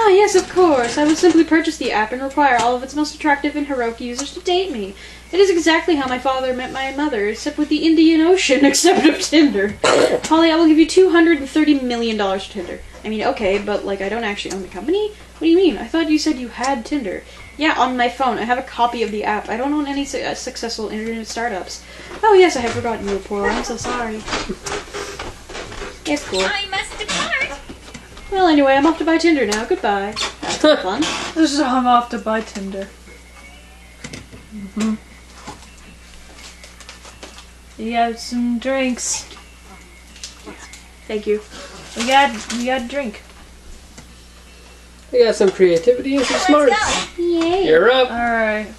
Ah, yes, of course. I will simply purchase the app and require all of its most attractive and heroic users to date me. It is exactly how my father met my mother, except with the Indian Ocean, except of Tinder. Polly, I will give you $230 million for Tinder. I mean, okay, but, like, I don't actually own the company? What do you mean? I thought you said you had Tinder. Yeah, on my phone. I have a copy of the app. I don't own any successful internet startups. Oh, yes, I had forgotten you were poor. I'm so sorry. It's cool. I must depart. Well, anyway, I'm off to buy Tinder now. Goodbye. That's fun. This is how I'm off to buy Tinder. You got some drinks. Thank you. We got a drink. We got some creativity and some smarts. Let's go. Yay. You're up. Alright.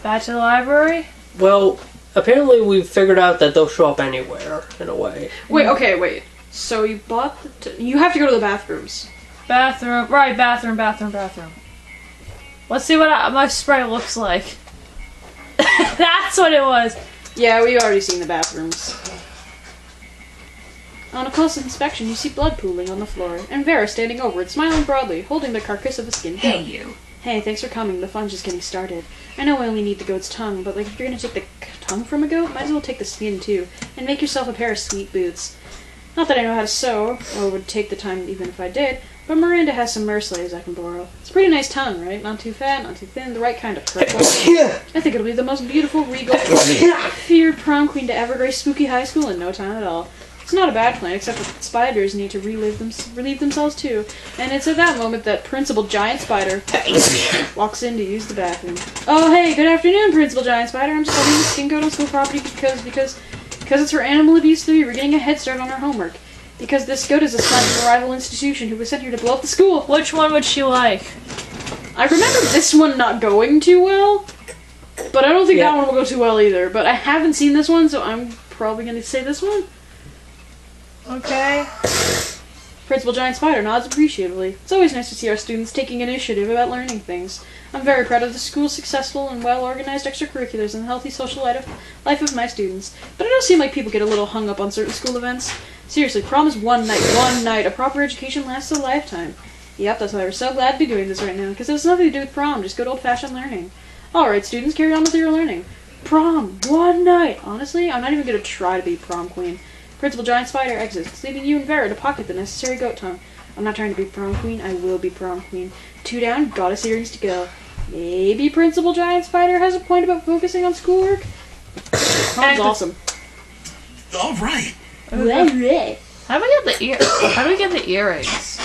Back to the library? Well, apparently we've figured out that they'll show up anywhere, in a way. Wait. So you bought you have to go to the bathrooms. Bathroom. Right, bathroom. Let's see what my sprite looks like. That's what it was. Yeah, we've already seen the bathrooms. On a close inspection, you see blood pooling on the floor, and Vera standing over it, smiling broadly, holding the carcass of a skinned goat. Hey, you. Hey, thanks for coming. The fun's just getting started. I know I only need the goat's tongue, but like if you're gonna take the tongue from a goat, might as well take the skin too, and make yourself a pair of sweet boots. Not that I know how to sew, or would take the time even if I did, but Miranda has some merslaves I can borrow. It's a pretty nice tongue, right? Not too fat, not too thin, the right kind of purple. I think it'll be the most beautiful, regal, feared prom queen to ever grace spooky high school in no time at all. It's not a bad plan, except that spiders need to relieve themselves too. And it's at that moment that Principal Giant Spider walks in to use the bathroom. Oh, hey, good afternoon, Principal Giant Spider. I'm just holding the skin goat on school property because it's for Animal Abuse 3. We're getting a head start on our homework. Because this goat is a son of a rival institution who was sent here to blow up the school. Which one would she like? I remember this one not going too well, but I don't think that one will go too well either. But I haven't seen this one, so I'm probably going to say this one. Okay. Principal Giant Spider nods appreciatively. It's always nice to see our students taking initiative about learning things. I'm very proud of the school's successful and well-organized extracurriculars and the healthy social life of my students. But it does seem like people get a little hung up on certain school events. Seriously, prom is one night. A proper education lasts a lifetime. Yep, that's why we're so glad to be doing this right now, because it has nothing to do with prom, just good old-fashioned learning. Alright, students, carry on with your learning. Prom, one night! Honestly, I'm not even going to try to be prom queen. Principal Giant Spider exits, leaving you and Vera to pocket the necessary goat tongue. I'm not trying to be prom queen, I will be prom queen. 2 down, got a series to go. Maybe Principal Giant Spider has a point about focusing on schoolwork? Prom's awesome. Alright. How do we get the earrings?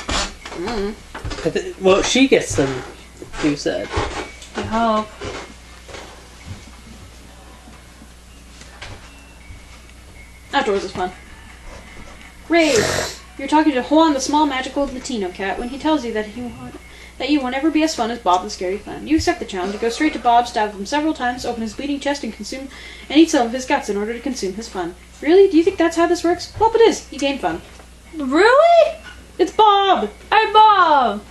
Well, she gets them, you said. I hope. Outdoors is fun. Ray, you're talking to Juan, the small magical Latino cat, when he tells you that you won't ever be as fun as Bob the Scary Clown. You accept the challenge, go straight to Bob, stab him several times, open his bleeding chest, and eat some of his guts in order to consume his fun. Really? Do you think that's how this works? Well, it is. You gain fun. Really? It's Bob! Hey, Bob!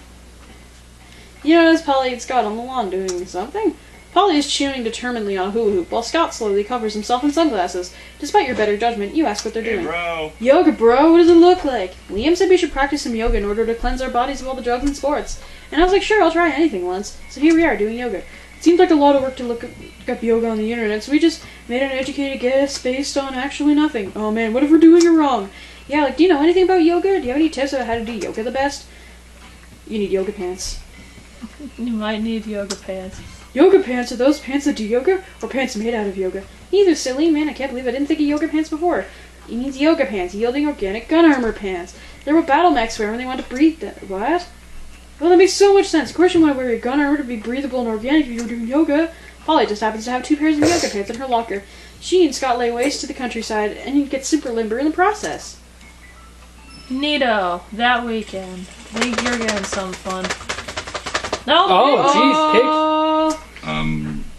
You notice Polly and Scott on the lawn doing something? Polly is chewing determinedly on a hula hoop, while Scott slowly covers himself in sunglasses. Despite your better judgment, you ask what they're doing. Bro. Yoga, bro, what does it look like? Liam said we should practice some yoga in order to cleanse our bodies of all the drugs and sports. And I was like, sure, I'll try anything once. So here we are, doing yoga. It seemed like a lot of work to look up yoga on the internet, so we just made an educated guess based on actually nothing. Oh man, what if we're doing it wrong? Yeah, like, do you know anything about yoga? Do you have any tips about how to do yoga the best? You need yoga pants. You might need yoga pants. Yoga pants? Are those pants that do yoga? Or pants made out of yoga? Neither, silly. Man, I can't believe I didn't think of yoga pants before. He means yoga pants, yielding organic gun armor pants. They're what battle mechs wear when they want to breathe. What? Well, that makes so much sense. Of course you want to wear your gun armor to be breathable and organic if you're doing yoga. Polly just happens to have 2 pairs of yoga pants in her locker. She and Scott lay waste to the countryside, and you get super limber in the process. Neato. That weekend. I think you're getting some fun. No. Oh,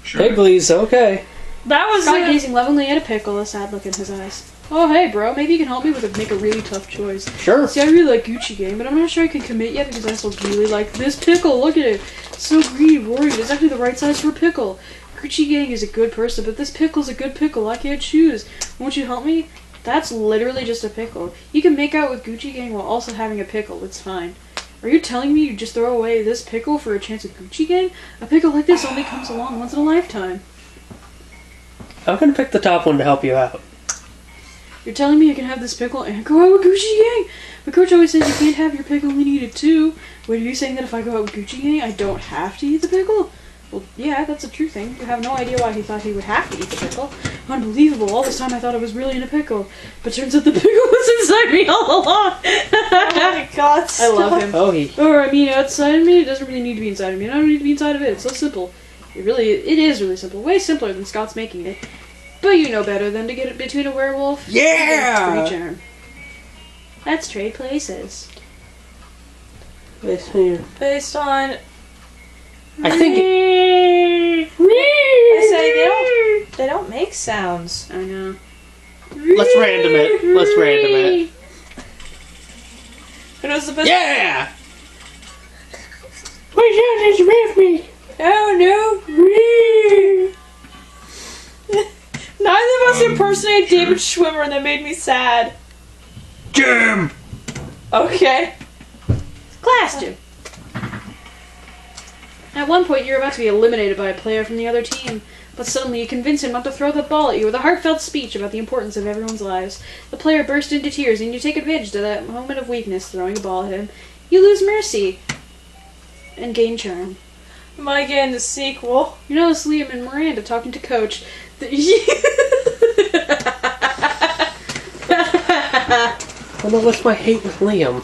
Sure. Piglies, okay. That was Scott gazing lovingly at a pickle, a sad look in his eyes. Oh, hey, bro, maybe you can help me make a really tough choice. Sure. See, I really like Gucci Gang, but I'm not sure I can commit yet because I still really like this pickle. Look at it. It's so green, worried. It's actually the right size for a pickle. Gucci Gang is a good person, but this pickle's a good pickle. I can't choose. Won't you help me? That's literally just a pickle. You can make out with Gucci Gang while also having a pickle. It's fine. Are you telling me you just throw away this pickle for a chance at Gucci Gang? A pickle like this only comes along once in a lifetime. I'm gonna pick the top one to help you out. You're telling me I can have this pickle and go out with Gucci Gang? My coach always says you can't have your pickle when you eat it too. Wait, are you saying that if I go out with Gucci Gang, I don't have to eat the pickle? Well, yeah, that's a true thing. You have no idea why he thought he would have to eat the pickle. Unbelievable. All this time I thought I was really in a pickle. But turns out the pickle was inside me all along. Oh my god, I love him. Oh, he. Or, I mean, outside of me, it doesn't really need to be inside of me. I don't need to be inside of it. It's so simple. It is really simple. Way simpler than Scott's making it. But you know better than to get it between a werewolf Yeah! and a tree charm. Let's trade places. Based on... I think. I say they don't make sounds. I know. Let's random it. Let's random it. It was the best. Yeah! Which one is with me? Oh no! Neither of us impersonate David Schwimmer and that made me sad. Jim! Okay. Class Jim. At one point, you're about to be eliminated by a player from the other team, but suddenly you convince him not to throw the ball at you with a heartfelt speech about the importance of everyone's lives. The player bursts into tears, and you take advantage of that moment of weakness, throwing a ball at him. You lose mercy and gain charm. Am I getting the sequel? You notice Liam and Miranda talking to Coach. I don't know what's my hate with Liam.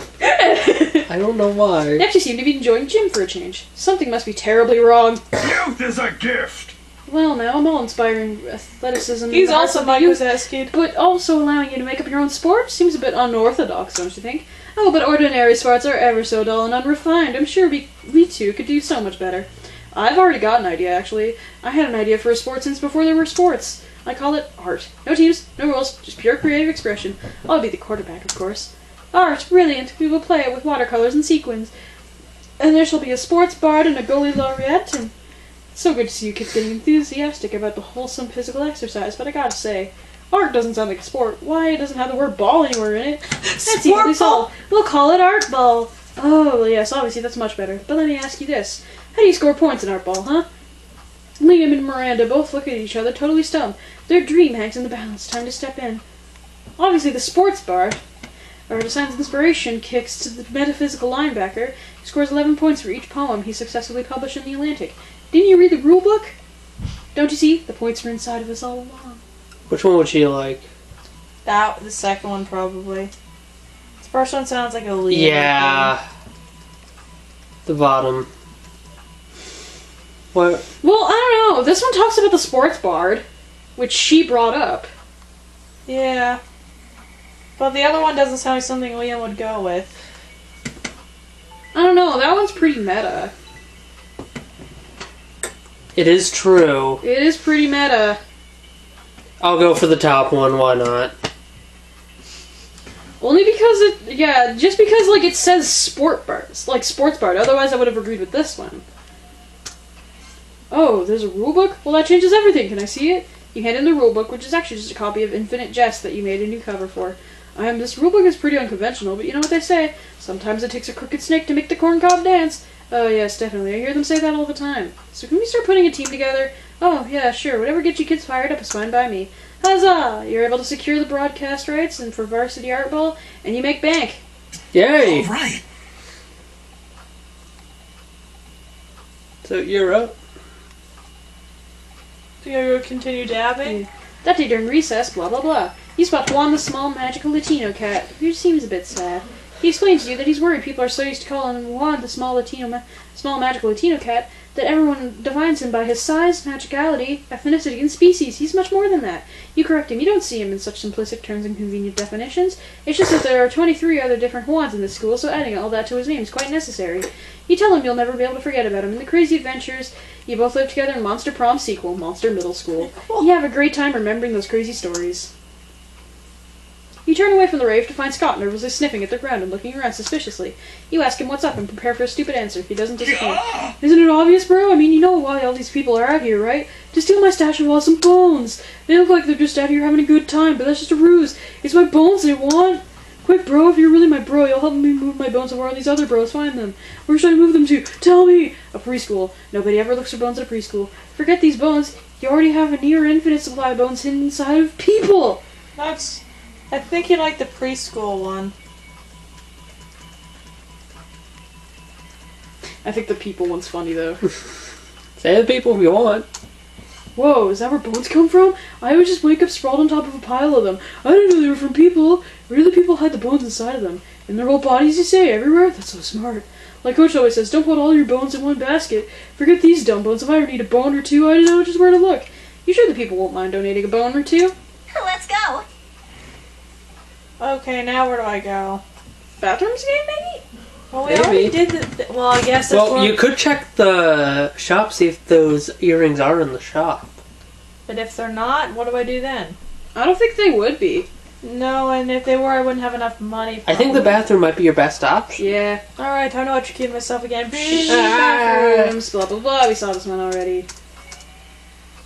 I don't know why. They actually seem to be enjoying gym for a change. Something must be terribly wrong. Youth is a gift! Well, now I'm all inspiring athleticism. He's in the hearts also of the my youth, possessed kid. but also allowing you to make up your own sport seems a bit unorthodox, don't you think? Oh, but ordinary sports are ever so dull and unrefined. I'm sure we two could do so much better. I've already got an idea, actually. I had an idea for a sport since before there were sports. I call it art. No teams, no rules, just pure creative expression. I'll be the quarterback, of course. Art, brilliant. We will play it with watercolors and sequins. And there shall be a sports bard and a goalie laureate, and it's so good to see you kids getting enthusiastic about the wholesome physical exercise, but I gotta say, art doesn't sound like a sport. Why? It doesn't have the word ball anywhere in it. That's easily solved. We'll call it art ball. Oh, well, yes, obviously that's much better. But let me ask you this. How do you score points in art ball, huh? Liam and Miranda both look at each other, totally stumped. Their dream hangs in the balance. Time to step in. Obviously, the sports bard, or assigns inspiration kicks to the metaphysical linebacker, who scores 11 points for each poem he successfully published in the Atlantic. Didn't you read the rule book? Don't you see? The points were inside of us all along. Which one would she like? The second one probably. The first one sounds like a lead. Yeah. The bottom. What? Well, I don't know. This one talks about the sports bard, which she brought up. Yeah. But the other one doesn't sound like something Liam would go with. I don't know. That one's pretty meta. It is true. It is pretty meta. I'll go for the top one, why not? Only because just because, like, it says sport bars, like sports bard. Otherwise, I would have agreed with this one. Oh, there's a rulebook? Well, that changes everything. Can I see it? You hand in the rulebook, which is actually just a copy of Infinite Jest that you made a new cover for. This rulebook is pretty unconventional, but you know what they say. Sometimes it takes a crooked snake to make the corn cob dance. Oh, yes, definitely. I hear them say that all the time. So can we start putting a team together? Oh, yeah, sure. Whatever gets you kids fired up is fine by me. Huzzah! You're able to secure the broadcast rights and for Varsity Art Ball, and you make bank. Yay! Alright. So you're up. Do you continue dabbing? That day during recess, blah blah blah. You spot Juan the small magical Latino cat, who seems a bit sad. He explains to you that he's worried people are so used to calling Juan the small magical Latino cat that everyone defines him by his size, magicality, ethnicity, and species. He's much more than that. You correct him. You don't see him in such simplistic terms and convenient definitions. It's just that there are 23 other different Juans in this school, so adding all that to his name is quite necessary. You tell him you'll never be able to forget about him and the crazy adventures you both live together in Monster Prom sequel, Monster Middle School. You have a great time remembering those crazy stories. You turn away from the rave to find Scott nervously sniffing at the ground and looking around suspiciously. You ask him what's up and prepare for a stupid answer. He doesn't disappoint. Isn't it obvious, bro? I mean, you know why all these people are out here, right? To steal my stash of awesome bones. They look like they're just out here having a good time, but that's just a ruse. It's my bones they want. Quick, bro, if you're really my bro, you'll help me move my bones. So where are these other bros? Find them. Where should I move them to? Tell me! A preschool. Nobody ever looks for bones at a preschool. Forget these bones. You already have a near infinite supply of bones hidden inside of people. I think you like the preschool one. I think the people one's funny, though. Say the people if you want. Whoa, is that where bones come from? I would just wake up sprawled on top of a pile of them. I didn't know they were from people. Really, people hide the bones inside of them. In their whole bodies, you say, everywhere? That's so smart. Like Coach always says, don't put all your bones in one basket. Forget these dumb bones. If I ever need a bone or two, I know just where to look. You sure the people won't mind donating a bone or two? Let's go. Okay, now where do I go? Bathrooms again, maybe? Well, we Maybe. already did the... Well, I guess that's Well, you could check the shop, see if those earrings are in the shop. But if they're not, what do I do then? I don't think they would be. No, and if they were, I wouldn't have enough money. I think the bathroom might be your best option. Yeah. Alright, time to electrocute myself again. Bathrooms, blah blah blah. We saw this one already.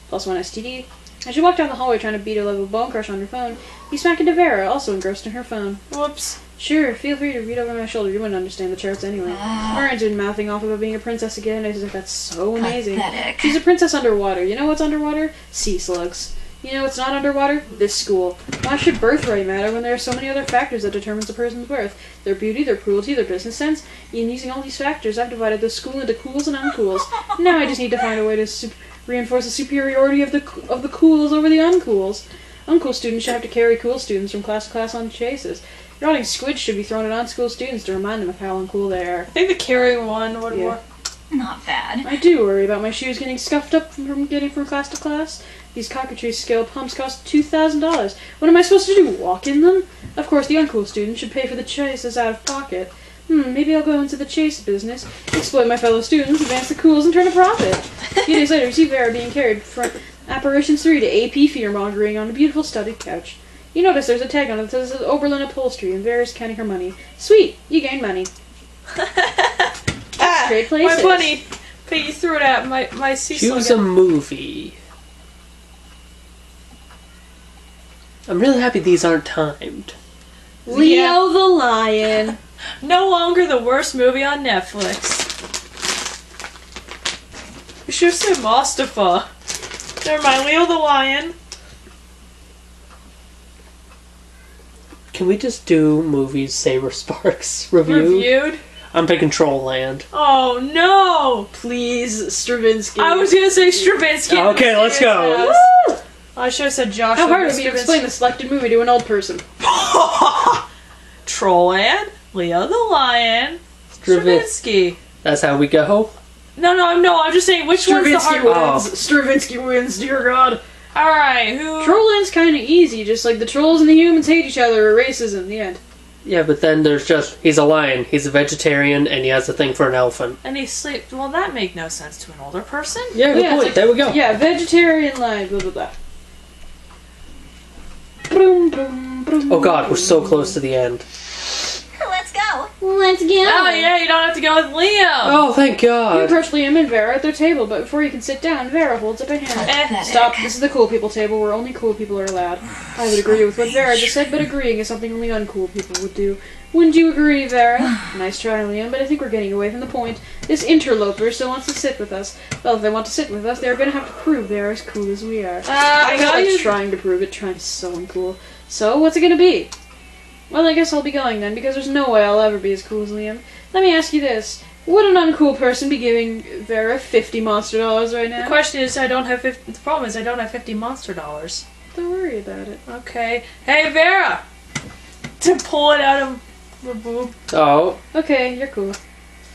Plus one STD. As you walk down the hallway trying to beat a level bone crush on your phone, you smack into Vera, also engrossed in her phone. Whoops. Sure, feel free to read over my shoulder. You wouldn't understand the charts anyway. Orange been mouthing off about being a princess again, as if that's so amazing. Pathetic. She's a princess underwater. You know what's underwater? Sea slugs. You know what's not underwater? This school. Why should birthright matter when there are so many other factors that determines a person's worth? Their beauty, their cruelty, their business sense. And using all these factors, I've divided the school into cools and uncools. Now I just need to find a way to reinforce the superiority of the cools over the uncools. Uncool students should have to carry cool students from class to class on chases. Rotting squids should be thrown at unschool students to remind them of how uncool they are. I think the carrying one would Yeah. work. Not bad. I do worry about my shoes getting scuffed up from getting from class to class. These cockatrice scale pumps cost $2,000. What am I supposed to do, walk in them? Of course, the uncool students should pay for the chases out of pocket. Maybe I'll go into the chase business, exploit my fellow students, advance the cools, and turn a profit. A few days later, you see Vera being carried from Apparitions 3 to AP fear-mongering on a beautiful studded couch. You notice there's a tag on it that says Oberlin Upholstery, and Vera's counting her money. Sweet, you gain money. Trade places. My bunny! Okay, you threw it at my sea Choose slug. a movie. I'm really happy these aren't timed. Leo the Lion. No longer the worst movie on Netflix. You should have said Mustafa. Never mind, Leo the Lion. Can we just do movies Saber Sparks review? Reviewed. I'm picking Troll Land. Oh no! Please, Stravinsky. I was gonna say Stravinsky. Okay, let's go. Woo! I should have said Joshua. How hard would it be to explain the selected movie to an old person? Trollland, Leo the Lion, Stravinsky. That's how we go? No, I'm just saying which one's the hard one. Oh. Stravinsky wins, dear God. Alright, who... Trollland's kind of easy, just like the trolls and the humans hate each other or racism, the end. Yeah, but then there's just, he's a lion, he's a vegetarian, and he has a thing for an elephant. And he sleeps... Well, that make no sense to an older person. Yeah, good Yeah, it's point. like- There we go. Yeah, vegetarian lion, blah blah blah. Boom, boom, boom. Oh god, we're so close to the end. Let's go. Let's go. Oh yeah, you don't have to go with Leo. Oh, thank You god. approach Liam and Vera at their table, but before you can sit down, Vera holds up a hand. Eh, Stop, this is the cool people table where only cool people are allowed. I would agree with what Vera just said, but agreeing is something only uncool people would do. Wouldn't you agree, Vera? Nice try, Liam, but I think we're getting away from the point. This interloper still wants to sit with us. Well, if they want to sit with us, they're going to have to prove they're as cool as we are. I don't know like you... trying to prove it. Trying is so uncool. So, what's it going to be? Well, I guess I'll be going then, because there's no way I'll ever be as cool as Liam. Let me ask you this. Would an uncool person be giving Vera $50 monster dollars right now? The question is, I don't have 50... The problem is I don't have 50 monster dollars. Don't worry about it. Okay. Hey, Vera! To pull it out of the boob. Oh, Okay, you're cool.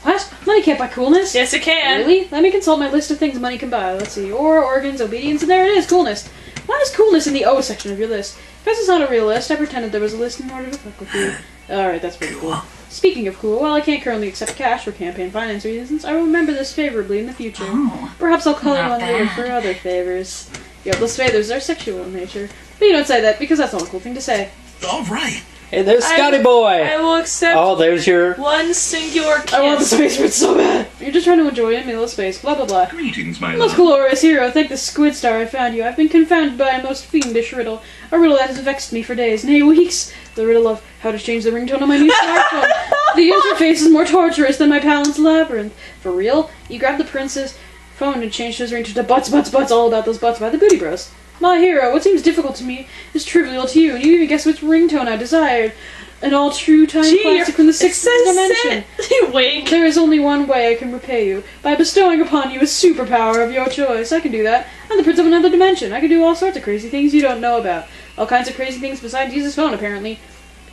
What? Money can't buy coolness? Yes, it can. Really? Let me consult my list of things money can buy. Let's see. Ore, organs, obedience, and there it is, coolness. Why is coolness in the O section of your list? Because it's not a real list, I pretended there was a list in order to fuck with you. Alright, that's pretty cool. Speaking of cool, while I can't currently accept cash for campaign finance reasons, I will remember this favorably in the future. Oh, Perhaps I'll call you not on later bad. for other favors. Yeah, those favors are sexual in nature. But you don't say that, because that's not a cool thing to say. All right. Hey, there's Scotty I Boy. will accept Oh, there's your. one singular kiss. I want the space prince so bad. You're just trying to enjoy a meal of space. Blah blah blah. Greetings, my Most love. glorious hero, thank the squid star I found you. I've been confounded by a most fiendish riddle. A riddle that has vexed me for days, nay weeks. The riddle of how to change the ringtone on my new smartphone. The interface is more torturous than my Palance labyrinth. For real? You grabbed the prince's phone and changed his ringtone to butts, butts, butts, all about those butts by the Booty Bros. My hero, what seems difficult to me is trivial to you, and you even guess which ringtone I desired. An all-true time classic from the sixth dimension. You wink. There is only one way I can repay you, by bestowing upon you a superpower of your choice. I can do that. I'm the prince of another dimension. I can do all sorts of crazy things you don't know about. All kinds of crazy things besides use his phone, apparently.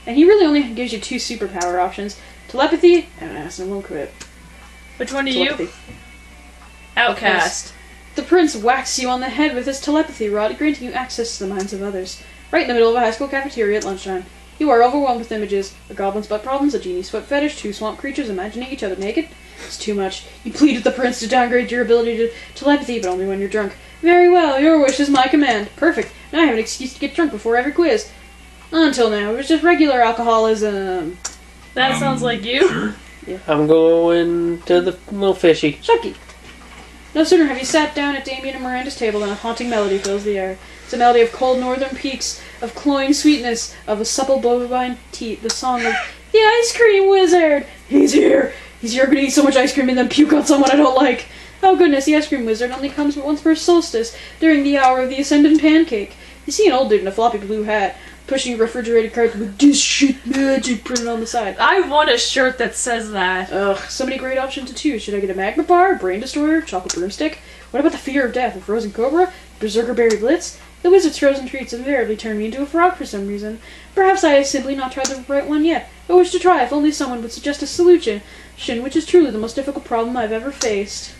And he really only gives you two superpower options. Telepathy, and acid won't quit. Which one do Telepathy. you? Outcast. The prince whacks you on the head with his telepathy rod, granting you access to the minds of others. Right in the middle of a high school cafeteria at lunchtime. You are overwhelmed with images. A goblin's butt problems, a genie's foot fetish, two swamp creatures imagining each other naked. It's too much. You plead with the prince to downgrade your ability to telepathy, but only when you're drunk. Very well, your wish is my command. Perfect. Now I have an excuse to get drunk before every quiz. Until now, it was just regular alcoholism. That sounds like you. Sure. I'm going to the little fishy. Chucky. No sooner have you sat down at Damien and Miranda's table than a haunting melody fills the air. It's a melody of cold northern peaks, of cloying sweetness, of a supple bovine teat, the song of the ice cream wizard. He's here. He's here, gonna eat so much ice cream and then puke on someone I don't like. Oh goodness, the ice cream wizard only comes but once per solstice, during the hour of the ascendant pancake. You see an old dude in a floppy blue hat, pushing refrigerated carts with this shit magic printed on the side. I want a shirt that says that. Ugh, so many great options to choose. Should I get a magma bar, brain destroyer, chocolate broomstick? What about the fear of death, a frozen cobra, berserker berry blitz? The wizard's frozen treats invariably turn me into a frog for some reason. Perhaps I have simply not tried the right one yet. I wish to try if only someone would suggest a solution, which is truly the most difficult problem I've ever faced.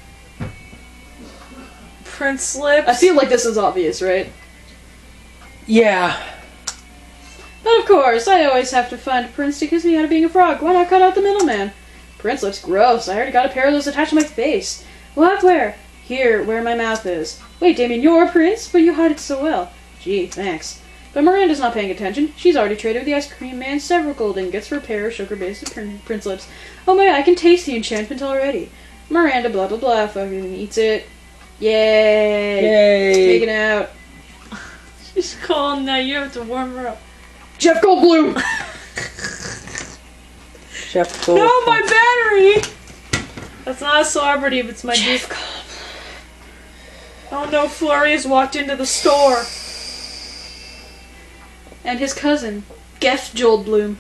Prince lips. I feel like this is obvious, right? Yeah. But of course, I always have to find a prince to kiss me out of being a frog. Why not cut out the middleman? Prince looks gross. I already got a pair of those attached to my face. What? Where? Here, where my mouth is. Wait, Damien, you're a prince? But you hide it so well. Gee, thanks. But Miranda's not paying attention. She's already traded with the ice cream man several gold ingots for a pair of sugar-based prince lips. Oh my, I can taste the enchantment already. Miranda, blah blah blah, fucking eats it. Yay! Yay. Taken out. She's cold now. You have to warm her up. Jeff Goldblum! Chef Gold. No, my battery! That's not a celebrity, but it's my Jeff dude. Oh no, Flurry has walked into the store. And his cousin, Jeff Goldblum.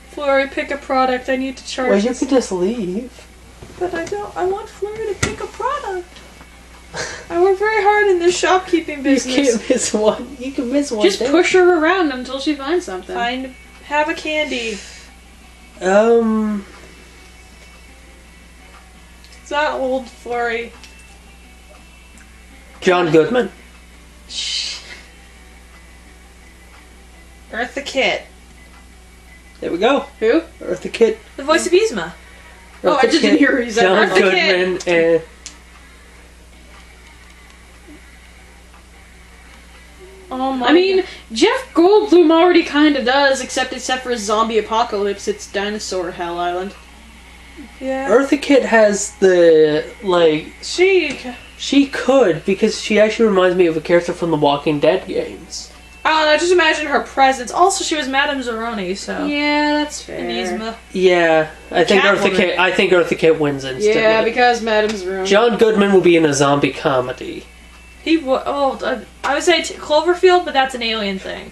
Flurry, pick a product. I need to charge Well, you this. could just leave. But I don't. I want Flurry to pick a product. I work very hard in this shopkeeping You business. can't miss one. You can miss one. Just thing. push her around until she finds something. Have a candy. It's not old Flurry. John Goodman. Eartha Kitt. There we go. Who? Eartha Kitt. The voice of Yzma. Oh, I just didn't hear who you said. John Eartha Goodman and Oh my. I mean, Jeff Goldblum already kind of does, except for a zombie apocalypse, it's Dinosaur Hell Island. yeah. Eartha Kitt has the She. she could because she actually reminds me of a character from the Walking Dead games. I don't know. Just imagine her presence. Also, she was Madame Zeroni, so. Yeah, that's fair. And Yzma. Yeah, I think Catwoman. Eartha Kitt wins instantly. Yeah, because Madam's room. John Goodman will be in a zombie comedy. He I would say Cloverfield, but that's an alien thing.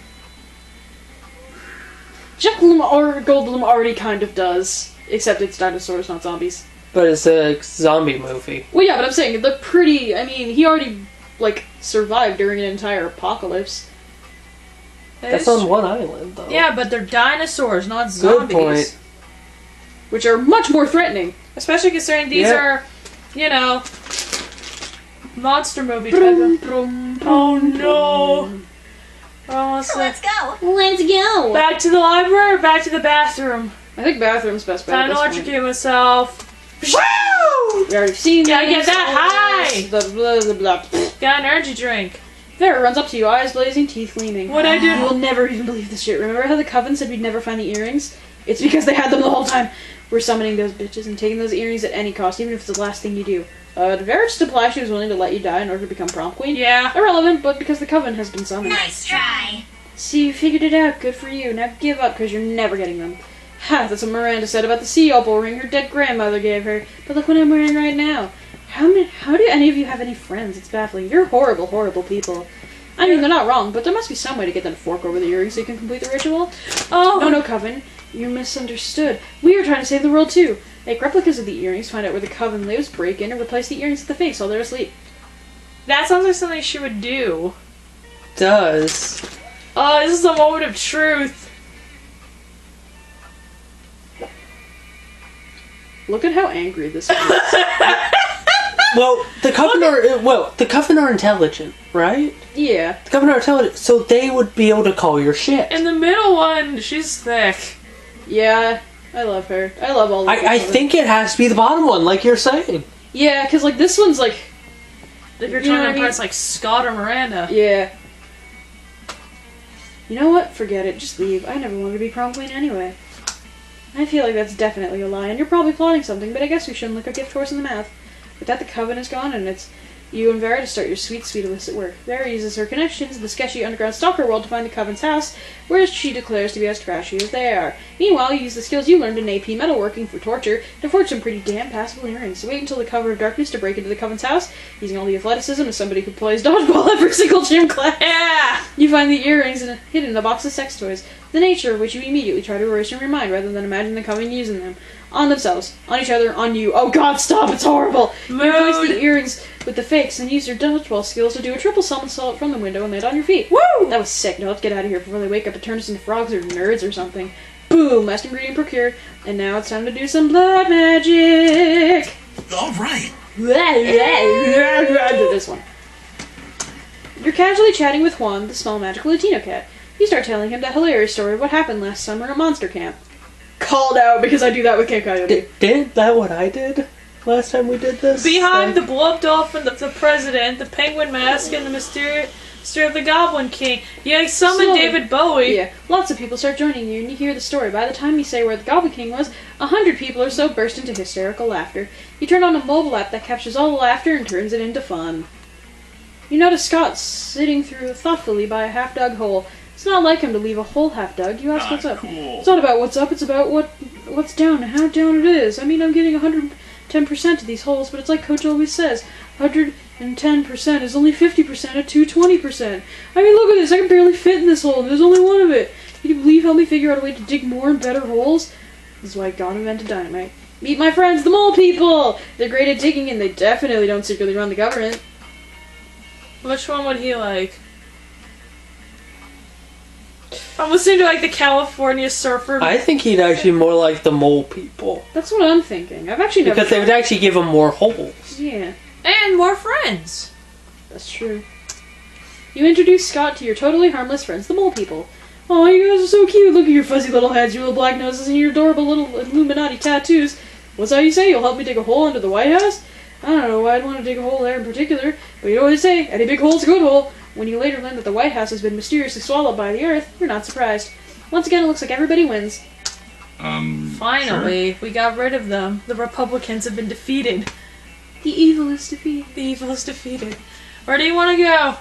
Jeff Goldblum already kind of does, except it's dinosaurs, not zombies. But it's a zombie movie. Well, yeah, but I'm saying they're pretty. I mean, he already survived during an entire apocalypse. That's on one island, though. Yeah, but they're dinosaurs, not Good zombies. point. Which are much more threatening. Especially considering these Yeah. are, monster movie type of. Oh no! Let's go. Let's go! Back to the library or back to the bathroom? I think bathroom's best bet. Time to electrocute myself. Woo! We already seen Gotta these, get that all high! this, the blah, blah, blah. Got an energy drink. Vera runs up to you, eyes blazing, teeth gleaming. What'd I do? You will never even believe this shit. Remember how the Coven said we'd never find the earrings? It's because they had them the whole time. We're summoning those bitches and taking those earrings at any cost, even if it's the last thing you do. Did Vera just imply she was willing to let you die in order to become prom queen? Yeah. Irrelevant, but because the Coven has been summoned. Nice try. See, you figured it out. Good for you. Now give up, because you're never getting them. Ha, that's what Miranda said about the sea opal ring her dead grandmother gave her. But look what I'm wearing right now. How do any of you have any friends? It's baffling. You're horrible, horrible people. I mean, they're not wrong, but there must be some way to get them to fork over the earrings so you can complete the ritual. Oh. No, Coven. You misunderstood. We are trying to save the world, too. Make replicas of the earrings, find out where the Coven lives, break in, and replace the earrings at the face while they're asleep. That sounds like something she would do. Does. Oh, this is a moment of truth. Look at how angry this is. Well, the Coven are intelligent, right? Yeah. The Coven are intelligent, so they would be able to call your shit. And the middle one, she's thick. Yeah, I love her. I love all of I think it has to be the bottom one, like you're saying. Yeah, because, like, this one's, like... If you're You know trying what to I mean? impress, like, Scott or Miranda. Yeah. You know what? Forget it. Just leave. I never wanted to be prom queen anyway. I feel like that's definitely a lie, and you're probably plotting something, but I guess we shouldn't look a gift horse in the mouth. With that, the Coven is gone, and it's you and Vera to start your sweet, sweet illicit work. Vera uses her connections in the sketchy underground stalker world to find the Coven's house, where she declares to be as trashy as they are. Meanwhile, you use the skills you learned in AP metalworking for torture to forge some pretty damn passable earrings. So wait until the cover of darkness to break into the Coven's house, using all the athleticism of somebody who plays dodgeball every single gym class. Yeah! You find the earrings hidden in a box of sex toys, the nature of which you immediately try to erase from your mind rather than imagine the Coven using them. On themselves, on each other, on you. Oh god, stop, it's horrible! You replace the earrings with the fakes and use your dodgeball skills to do a triple somersault from the window and land on your feet. Woo! That was sick. Now let's get out of here before they wake up and turn us into frogs or nerds or something. Boom! Last ingredient procured. And now it's time to do some blood magic! All right. This one. You're casually chatting with Juan, the small magical Latino cat. You start telling him that hilarious story of what happened last summer at monster camp. Called out because I do that with Camp Coyote. Didn't that what I did last time we did this? Behind the blob dolphin, the president, the penguin mask, and the mystery of the Goblin King. You summoned Slowly. David Bowie. Yeah, lots of people start joining you and you hear the story. By the time you say where the Goblin King was, 100 people or so burst into hysterical laughter. You turn on a mobile app that captures all the laughter and turns it into fun. You notice Scott sitting through thoughtfully by a half-dug hole. It's not like him to leave a hole half-dug. You ask what's up. Cool. It's not about what's up, it's about what's down and how down it is. I mean, I'm getting 110% of these holes, but it's like Coach always says, 110% is only 50% at 220%. I mean, look at this, I can barely fit in this hole, and there's only one of it. Can you believe help me figure out a way to dig more and better holes? This is why God invented dynamite. Meet my friends, the mole people! They're great at digging, and they definitely don't secretly run the government. Which one would he like? I'm listening to, like, the California Surfer. I think he'd actually more like the mole people. That's what I'm thinking. I've actually never... Because they would actually give him more holes. Yeah, And more friends. that's true. You introduce Scott to your totally harmless friends, the mole people. Oh, you guys are so cute. Look at your fuzzy little heads, your little black noses, and your adorable little Illuminati tattoos. What's that you say? You'll help me dig a hole under the White House? I don't know why I'd want to dig a hole there in particular, but you know what they say, any big hole's a good hole. When you later learn that the White House has been mysteriously swallowed by the Earth, you're not surprised. Once again, it looks like everybody wins. Finally, we got rid of them. The Republicans have been defeated. The evil is defeated. The evil is defeated. Where do you want to go?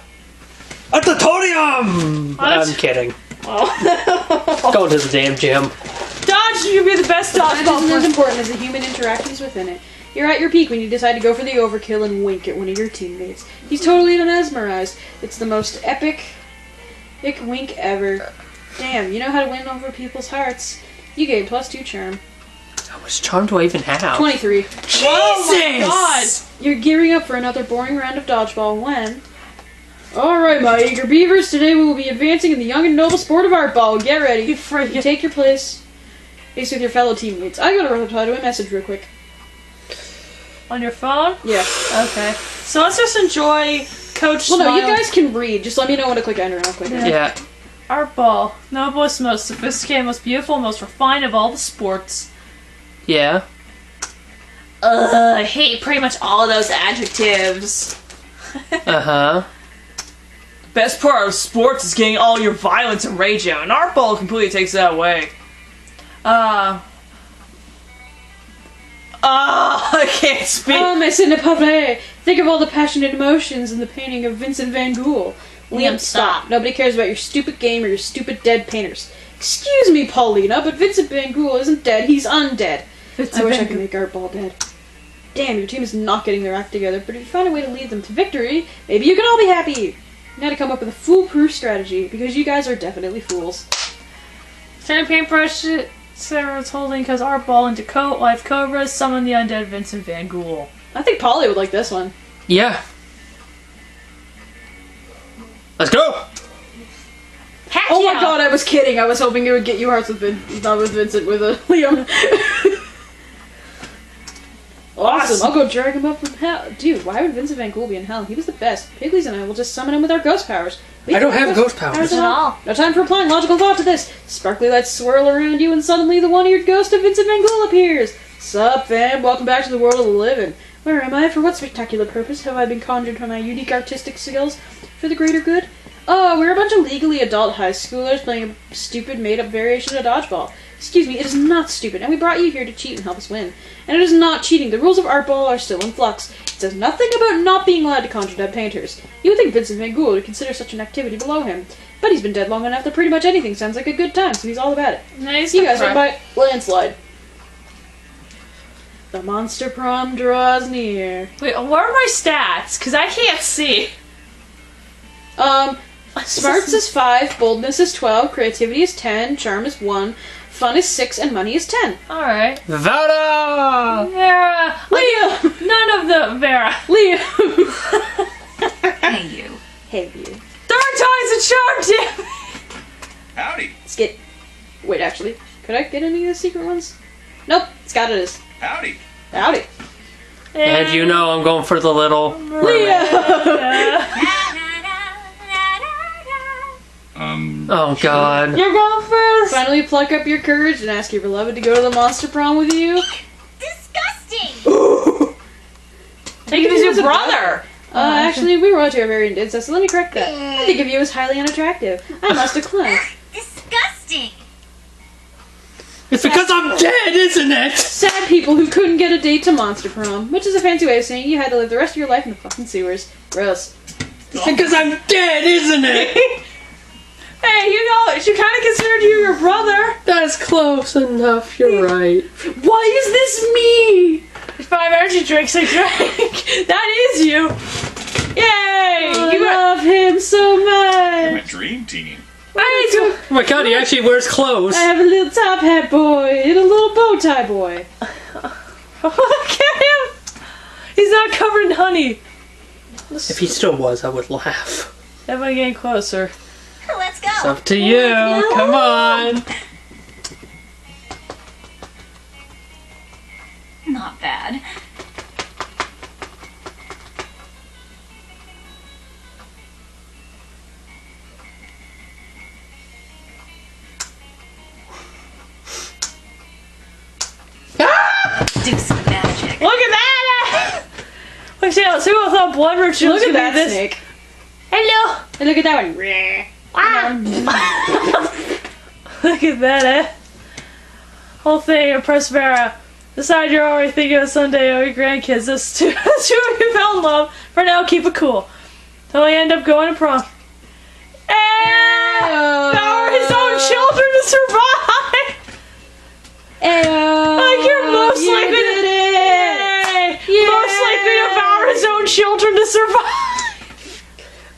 At the Todium! What? I'm kidding. Oh. Going to the damn gym. Dodge, you'd be the best That isn't as dodgeball. important as the human interactions within it. You're at your peak when you decide to go for the overkill and wink at one of your teammates. He's totally mesmerized. It's the most epic wink ever. Damn, you know how to win over people's hearts. You gain +2 charm. How much charm do I even have? 23. Jesus! Oh my god! You're gearing up for another boring round of dodgeball when... Alright, my eager beavers, today we will be advancing in the young and noble sport of art ball. Get ready. You freaking... You take your place with your fellow teammates. I gotta reply to a message real quick. On your phone? Yeah. Okay. So let's just enjoy Coach Well, no, Smile. you guys can read. Just let me know when to click enter and I'll click enter. Yeah. Art ball. Noblest, most sophisticated, most beautiful, most refined of all the sports. Yeah. I hate pretty much all of those adjectives. Uh-huh. Best part of sports is getting all your violence and rage out, and art ball completely takes that away. I can't speak. Oh, mais ce n'est pas vrai. Think of all the passionate emotions in the painting of Vincent van Gogh. Liam, stop. Nobody cares about your stupid game or your stupid dead painters. Excuse me, Paulina, but Vincent van Gogh isn't dead, he's undead. I wish I could make Art Ball dead. Damn, your team is not getting their act together, but if you find a way to lead them to victory, maybe you can all be happy. You gotta come up with a foolproof strategy, because you guys are definitely fools. Sand paintbrush Sarah's holding because Art Ball into Life Cobras summon the undead Vincent van Gogh. I think Polly would like this one. Yeah. Let's go! Heck Oh yeah. my god, I was kidding. I was hoping it would get you hearts with not with Vincent, with Liam. Awesome, I'll go drag him up from hell. Dude, why would Vincent van Gogh be in hell? He was the best. Piggles and I will just summon him with our ghost powers. I don't have ghost powers. at all. No time for applying logical thought to this. Sparkly lights swirl around you and suddenly the one-eared ghost of Vincent van Gogh appears. Sup, fam? Welcome back to the world of the living. Where am I? For what spectacular purpose have I been conjured from my unique artistic skills for the greater good? Oh, we're a bunch of legally adult high schoolers playing a stupid made-up variation of dodgeball. Excuse me, it is not stupid, and we brought you here to cheat and help us win. And it is not cheating. The rules of Art Ball are still in flux. It says nothing about not being allowed to conjure dead painters. You would think Vincent van Gogh would consider such an activity below him. But he's been dead long enough that pretty much anything sounds like a good time, so he's all about it. Nice. You guys are by landslide. The monster prom draws near. Wait, what are my stats? Because I can't see. Smarts is 5, boldness is 12, creativity is 10, charm is 1, fun is 6, and money is 10. Alright. Vada! Vera! Leo! None of the Vera. Leo! Hey, you. Hey, you. Third time's a charm, damn it! Howdy. Let's get... Wait, actually, could I get any of the secret ones? Nope, Scott it is. Howdy. Howdy. And you know I'm going for the little Leo! Oh god. You're going first! Finally pluck up your courage and ask your beloved to go to the monster prom with you. Disgusting! Take it as your brother! Actually, we were to a very incest, so let me correct that. I think of you as highly unattractive. I must decline. Disgusting! It's because I'm dead, isn't it? Sad people who couldn't get a date to monster prom, which is a fancy way of saying you had to live the rest of your life in the fucking sewers. Gross. It's because I'm dead, isn't it? Hey, you know, she kind of considered you your brother. That's close enough, you're right. Why is this me? 5 energy drinks I drank. That is you. Yay! I love him so You're my much. dream team. Oh my god, he actually wears clothes. I have a little top hat boy and a little bow tie boy. Look at him. He's not covered in honey. If he still was, I would laugh. Everyone getting closer. Let's go! It's up to you. Come on. Not bad. Do some magic. Look at that! Let's see, who thought blood rituals Look at could be that this? snake. Hello! And look at that one. Look at that, eh? Whole thing of Prospera. Decide you're already thinking of someday of your grandkids. That's two of you fell in love. For now, keep it cool. Till they end up going to prom. And power his own children to survive! Like you're most likely to most likely to power his own children to survive.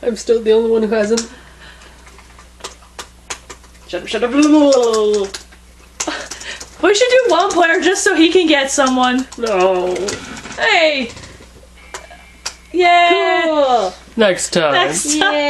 I'm still the only one who hasn't. Shut up. We should do one player just so he can get someone. No. Hey! Yay! Cool. Next time. Next time. Yeah.